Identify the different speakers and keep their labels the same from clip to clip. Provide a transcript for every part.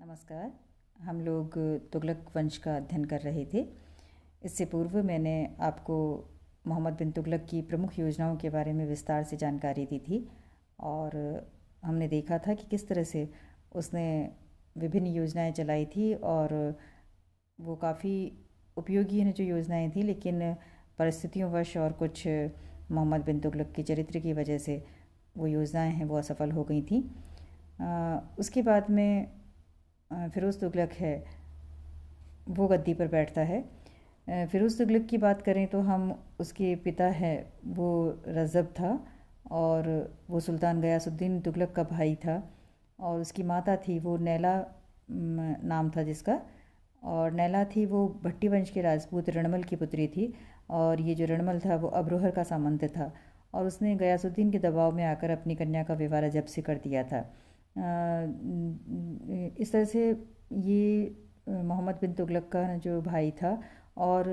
Speaker 1: नमस्कार। हम लोग तुगलक वंश का अध्ययन कर रहे थे। इससे पूर्व मैंने आपको मोहम्मद बिन तुगलक की प्रमुख योजनाओं के बारे में विस्तार से जानकारी दी थी और हमने देखा था कि किस तरह से उसने विभिन्न योजनाएं चलाई थी और वो काफ़ी उपयोगी हैं जो योजनाएं थी, लेकिन परिस्थितियों वश और कुछ मोहम्मद बिन तुगलक के चरित्र की वजह से वो योजनाएं हैं वो असफल हो गई थी। उसके बाद में फ़िरोज़ तुगलक है वो गद्दी पर बैठता है। फ़िरोज़ तुगलक की बात करें तो हम उसके पिता है वो रज़ब था और वो सुल्तान गयासुद्दीन तुगलक का भाई था और उसकी माता थी वो नैला नाम था जिसका, और नैला थी वो भट्टी वंश के राजपूत रणमल की पुत्री थी और ये जो रणमल था वो अब्रोहर का सामंत था और उसने गयासुद्दीन के दबाव में आकर अपनी कन्या का विवाह रजब से कर दिया था। इस तरह से ये मोहम्मद बिन तुगलक का जो भाई था और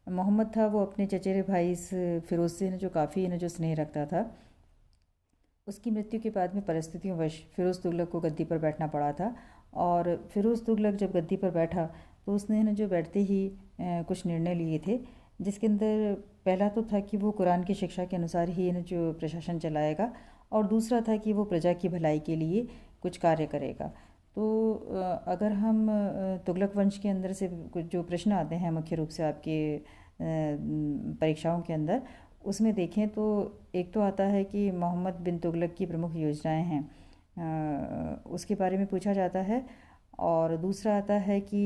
Speaker 1: मोहम्मद था वो अपने चचेरे भाई इस फ़िरोज़ से जो काफ़ी जो स्नेह रखता था। उसकी मृत्यु के बाद में परिस्थितियों वश फ़िरोज़ तुगलक को गद्दी पर बैठना पड़ा था और फ़िरोज़ तुगलक जब गद्दी पर बैठा तो उसने जो बैठते ही कुछ निर्णय लिए थे, जिसके अंदर पहला तो था कि वो कुरान की शिक्षा के अनुसार ही जो प्रशासन चलाएगा और दूसरा था कि वो प्रजा की भलाई के लिए कुछ कार्य करेगा। तो अगर हम तुगलक वंश के अंदर से कुछ जो प्रश्न आते हैं मुख्य रूप से आपके परीक्षाओं के अंदर, उसमें देखें तो एक तो आता है कि मोहम्मद बिन तुगलक की प्रमुख योजनाएं हैं, उसके बारे में पूछा जाता है और दूसरा आता है कि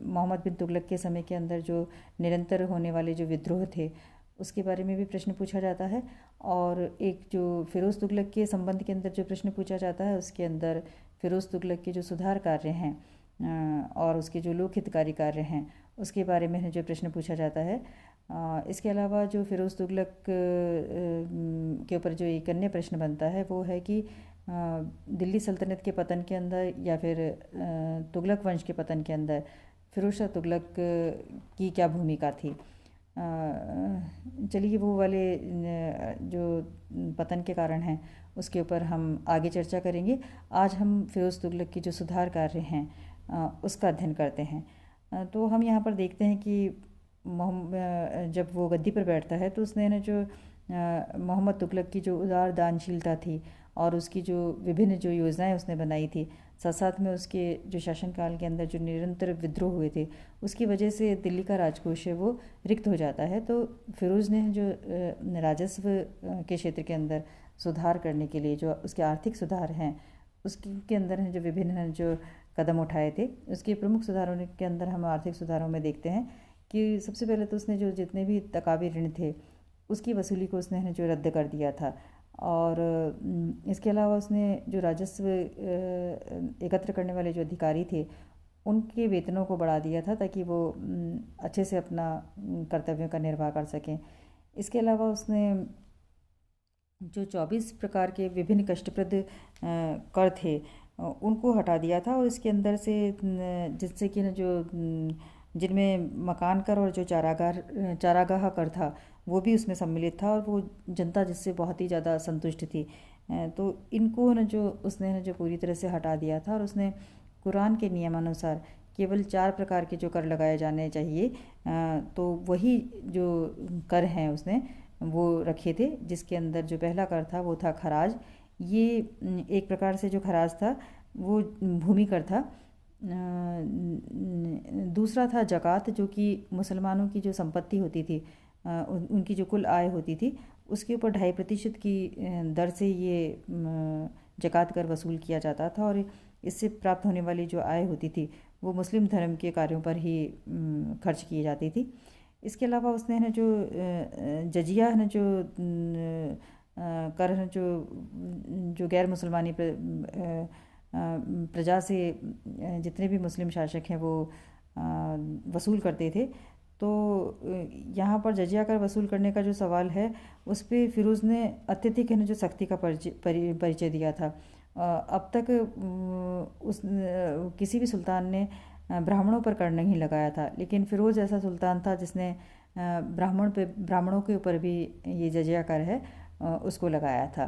Speaker 1: मोहम्मद बिन तुगलक के समय के अंदर जो निरंतर होने वाले जो विद्रोह थे उसके बारे में भी प्रश्न पूछा जाता है और एक जो फ़िरोज़ तुगलक के संबंध के अंदर जो प्रश्न पूछा जाता है उसके अंदर फ़िरोज़ तुगलक के जो सुधार कार्य हैं और उसके जो लोक हितकारी कार्य हैं उसके बारे में जो प्रश्न पूछा जाता है। इसके अलावा जो फ़िरोज़ तुगलक के ऊपर जो एक अन्य प्रश्न बनता है वो है कि दिल्ली सल्तनत के पतन के अंदर या फिर तुगलक वंश के पतन के अंदर फ़िरोज़ शाह तुगलक की क्या भूमिका थी। चलिए वो वाले जो पतन के कारण हैं उसके ऊपर हम आगे चर्चा करेंगे। आज हम फ़िरोज़ तुगलक की जो सुधार कार्य हैं उसका अध्ययन करते हैं। तो हम यहाँ पर देखते हैं कि जब वो गद्दी पर बैठता है तो उसने जो मोहम्मद तुगलक की जो उदार दानशीलता थी और उसकी जो विभिन्न जो योजनाएं उसने बनाई थी, साथ साथ में उसके जो शासनकाल के अंदर जो निरंतर विद्रोह हुए थे उसकी वजह से दिल्ली का राजकोष है वो रिक्त हो जाता है। तो फ़िरोज़ ने जो राजस्व के क्षेत्र के अंदर सुधार करने के लिए जो उसके आर्थिक सुधार हैं उसके अंदर जो विभिन्न जो कदम उठाए थे, उसके प्रमुख सुधारों के अंदर हम आर्थिक सुधारों में देखते हैं कि सबसे पहले तो उसने जो जितने भी तकावी ऋण थे उसकी वसूली को उसने जो रद्द कर दिया था और इसके अलावा उसने जो राजस्व एकत्र करने वाले जो अधिकारी थे उनके वेतनों को बढ़ा दिया था ताकि वो अच्छे से अपना कर्तव्यों का निर्वाह कर सकें। इसके अलावा उसने जो 24 प्रकार के विभिन्न कष्टप्रद कर थे उनको हटा दिया था और इसके अंदर से जिससे कि जो जिनमें मकान कर और जो चारागाह कर था वो भी उसमें सम्मिलित था और वो जनता जिससे बहुत ही ज़्यादा संतुष्ट थी। तो इनको जो उसने जो पूरी तरह से हटा दिया था और उसने कुरान के नियमानुसार केवल 4 प्रकार के जो कर लगाए जाने चाहिए तो वही जो कर हैं उसने वो रखे थे, जिसके अंदर जो पहला कर था वो था खराज। ये एक प्रकार से जो खराज था वो भूमि कर था। दूसरा था ज़कात, जो कि मुसलमानों की जो संपत्ति होती थी उनकी जो कुल आय होती थी उसके ऊपर 2.5% की दर से ये ज़कात कर वसूल किया जाता था और इससे प्राप्त होने वाली जो आय होती थी वो मुस्लिम धर्म के कार्यों पर ही खर्च की जाती थी। इसके अलावा उसने जो जजिया है जो कर जो गैर मुसलमानी प्रजा से जितने भी मुस्लिम शासक हैं वो वसूल करते थे। तो यहाँ पर जजिया कर वसूल करने का जो सवाल है उस पर फ़िरोज़ ने अत्यधिक जो सख्ती का परिचय दिया था। अब तक उस किसी भी सुल्तान ने ब्राह्मणों पर कर नहीं लगाया था, लेकिन फ़िरोज़ ऐसा सुल्तान था जिसने ब्राह्मणों के ऊपर भी ये जजिया कर है उसको लगाया था।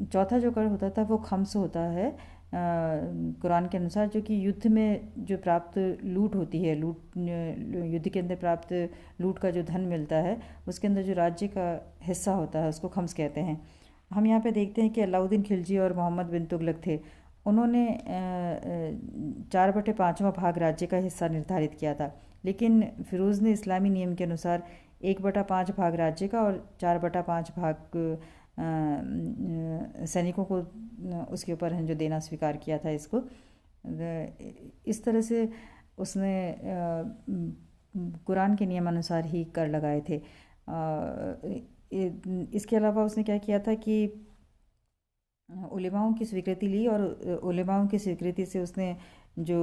Speaker 1: चौथा जो कर होता था वो खम्स होता है, कुरान के अनुसार, जो कि युद्ध में जो प्राप्त लूट होती है, युद्ध के अंदर प्राप्त लूट का जो धन मिलता है, उसके अंदर जो राज्य का हिस्सा होता है उसको खम्स कहते हैं। हम यहाँ पे देखते हैं कि अलाउद्दीन खिलजी और मोहम्मद बिन तुगलक थे। उन्होंने 4/5वां भाग राज्य का हिस्सा निर्धारित किया था, लेकिन फिरोज़ ने इस्लामी नियम के अनुसार 1/5 भाग राज्य का और 4/5 भाग सैनिकों को उसके ऊपर जो देना स्वीकार किया था इसको। इस तरह से उसने कुरान के नियमानुसार ही कर लगाए थे। इसके अलावा उसने क्या किया था कि उलेमाओं की स्वीकृति ली, और उलेमाओं की स्वीकृति से उसने जो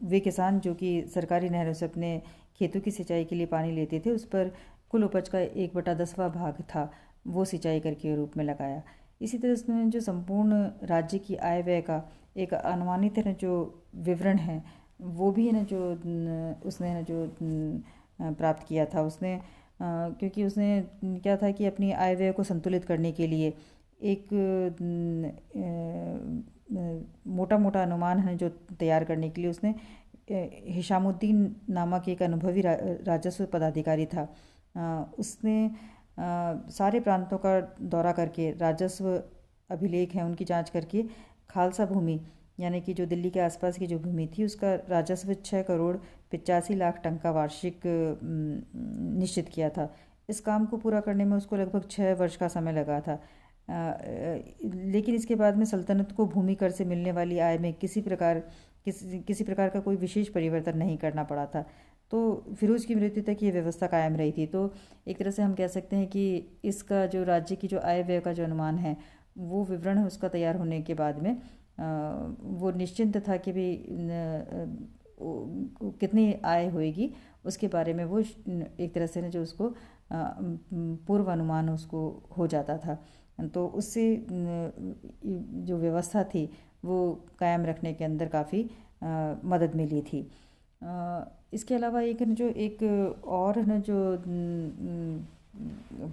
Speaker 1: वे किसान जो कि सरकारी नहरों से अपने खेतों की सिंचाई के लिए पानी लेते थे, उस पर कुल उपज का 1/10वां भाग था, वो सिंचाई कर के रूप में लगाया। इसी तरह उसने जो संपूर्ण राज्य की आय व्यय का एक अनुमानित है जो विवरण है, वो भी है ना जो उसने है जो प्राप्त किया था उसने, क्योंकि उसने क्या था कि अपनी आय व्यय को संतुलित करने के लिए एक मोटा मोटा अनुमान है जो तैयार करने के लिए उसने हिशामुद्दीन नामक एक अनुभवी राजस्व पदाधिकारी था, उसने सारे प्रांतों का दौरा करके राजस्व अभिलेख हैं उनकी जांच करके खालसा भूमि, यानी कि जो दिल्ली के आसपास की जो भूमि थी, उसका राजस्व 6,85,00,000 टन का वार्षिक निश्चित किया था। इस काम को पूरा करने में उसको लगभग 6 वर्ष का समय लगा था। लेकिन इसके बाद में सल्तनत को भूमि कर से मिलने वाली आय में किसी प्रकार का कोई विशेष परिवर्तन नहीं करना पड़ा था। तो फिरोज़ की मृत्यु तक ये व्यवस्था कायम रही थी। तो एक तरह से हम कह सकते हैं कि इसका जो राज्य की जो आय व्यय का जो अनुमान है, वो विवरण है उसका तैयार होने के बाद में वो निश्चिंत था कि भी कितनी आय होएगी, उसके बारे में वो एक तरह से ना जो उसको पूर्व अनुमान उसको हो जाता था। तो उससे जो व्यवस्था थी वो कायम रखने के अंदर काफ़ी मदद मिली थी। इसके अलावा एक और न जो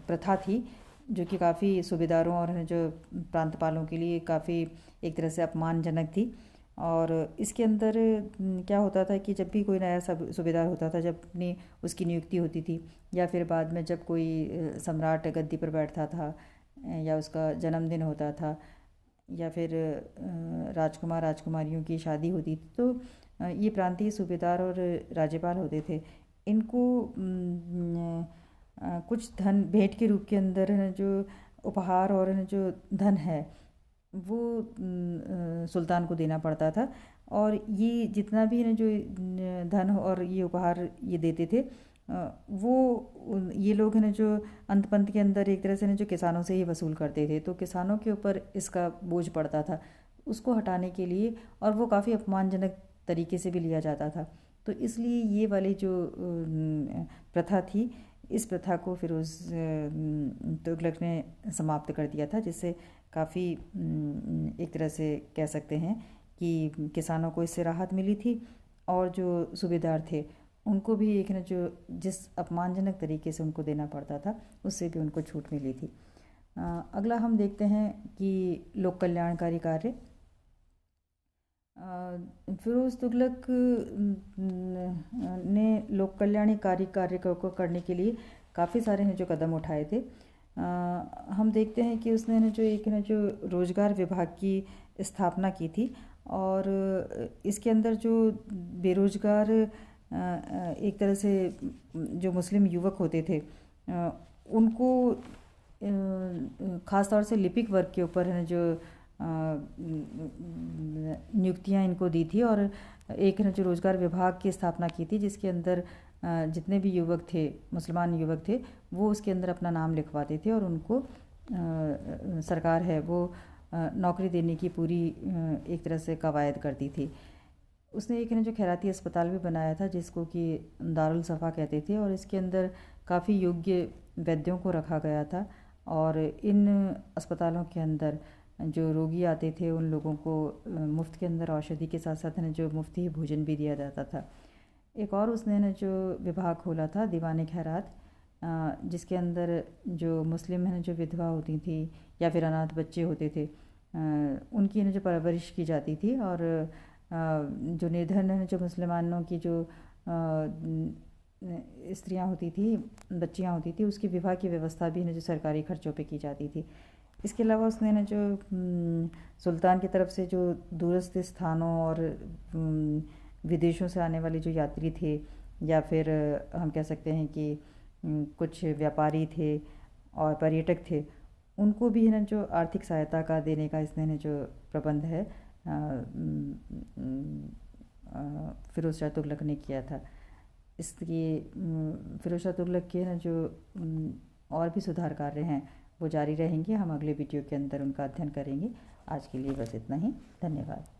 Speaker 1: प्रथा थी, जो कि काफ़ी सूबेदारों और जो प्रांतपालों के लिए काफ़ी एक तरह से अपमानजनक थी। और इसके अंदर क्या होता था कि जब भी कोई नया सूबेदार होता था, जब अपनी उसकी नियुक्ति होती थी, या फिर बाद में जब कोई सम्राट गद्दी पर बैठता था, या उसका जन्मदिन होता था, या फिर राजकुमार राजकुमारियों की शादी होती थी, तो ये प्रांतीय सूबेदार और राज्यपाल होते थे, इनको कुछ धन भेंट के रूप के अंदर जो उपहार और जो धन है वो सुल्तान को देना पड़ता था। और ये जितना भी जो धन और ये उपहार ये देते थे, वो ये लोग है ना जो अंत पंत के अंदर एक तरह से ना जो किसानों से ही वसूल करते थे, तो किसानों के ऊपर इसका बोझ पड़ता था, उसको हटाने के लिए, और वो काफ़ी अपमानजनक तरीके से भी लिया जाता था। तो इसलिए ये वाली जो प्रथा थी, इस प्रथा को फिरोज़ तुगलक ने समाप्त कर दिया था, जिससे काफ़ी एक तरह से कह सकते हैं कि किसानों को इससे राहत मिली थी, और जो सूबेदार थे उनको भी एक ना जो जिस अपमानजनक तरीके से उनको देना पड़ता था, उससे भी उनको छूट मिली थी। अगला हम देखते हैं कि लोक कल्याणकारी कार्य। फिरोज़ तुगलक ने लोक कल्याणकारी कार्य को करने के लिए काफ़ी सारे हैं जो कदम उठाए थे। हम देखते हैं कि उसने जो एक ना जो रोज़गार विभाग की स्थापना की थी, और इसके अंदर जो बेरोज़गार एक तरह से जो मुस्लिम युवक होते थे, उनको ख़ास तौर से लिपिक वर्ग के ऊपर है जो नियुक्तियां इनको दी थी, और एक जो रोज़गार विभाग की स्थापना की थी, जिसके अंदर जितने भी युवक थे, मुसलमान युवक थे, वो उसके अंदर अपना नाम लिखवाते थे, और उनको सरकार है वो नौकरी देने की पूरी एक तरह से कवायद करती थी। उसने एक जो खैराती अस्पताल भी बनाया था, जिसको कि दारुल सफ़ा कहते थे, और इसके अंदर काफ़ी योग्य वैद्यों को रखा गया था, और इन अस्पतालों के अंदर जो रोगी आते थे उन लोगों को मुफ्त के अंदर औषधि के साथ साथ है जो मुफ्त ही भोजन भी दिया जाता था। एक और उसने ना जो विभाग खोला था दीवाने खैरात, जिसके अंदर जो मुस्लिम है जो विधवा होती थी या फिर अनाथ बच्चे होते थे, उनकी जो परवरिश की जाती थी, और जो निर्धन जो मुसलमानों की जो स्त्रियां होती थी, बच्चियां होती थी, उसकी विवाह की व्यवस्था भी जो सरकारी खर्चों पे की जाती थी। इसके अलावा उसने जो सुल्तान की तरफ से जो दूरस्थ स्थानों और विदेशों से आने वाले जो यात्री थे, या फिर हम कह सकते हैं कि कुछ व्यापारी थे और पर्यटक थे, उनको भी जो आर्थिक सहायता का देने का इसने जो प्रबंध है फ़िरोज़ शाह तुगलक ने किया था। इसलिए फ़िरोज़ शाह तुगलक के जो और भी सुधार कार्य हैं वो जारी रहेंगे। हम अगले वीडियो के अंदर उनका अध्ययन करेंगे। आज के लिए बस इतना ही। धन्यवाद।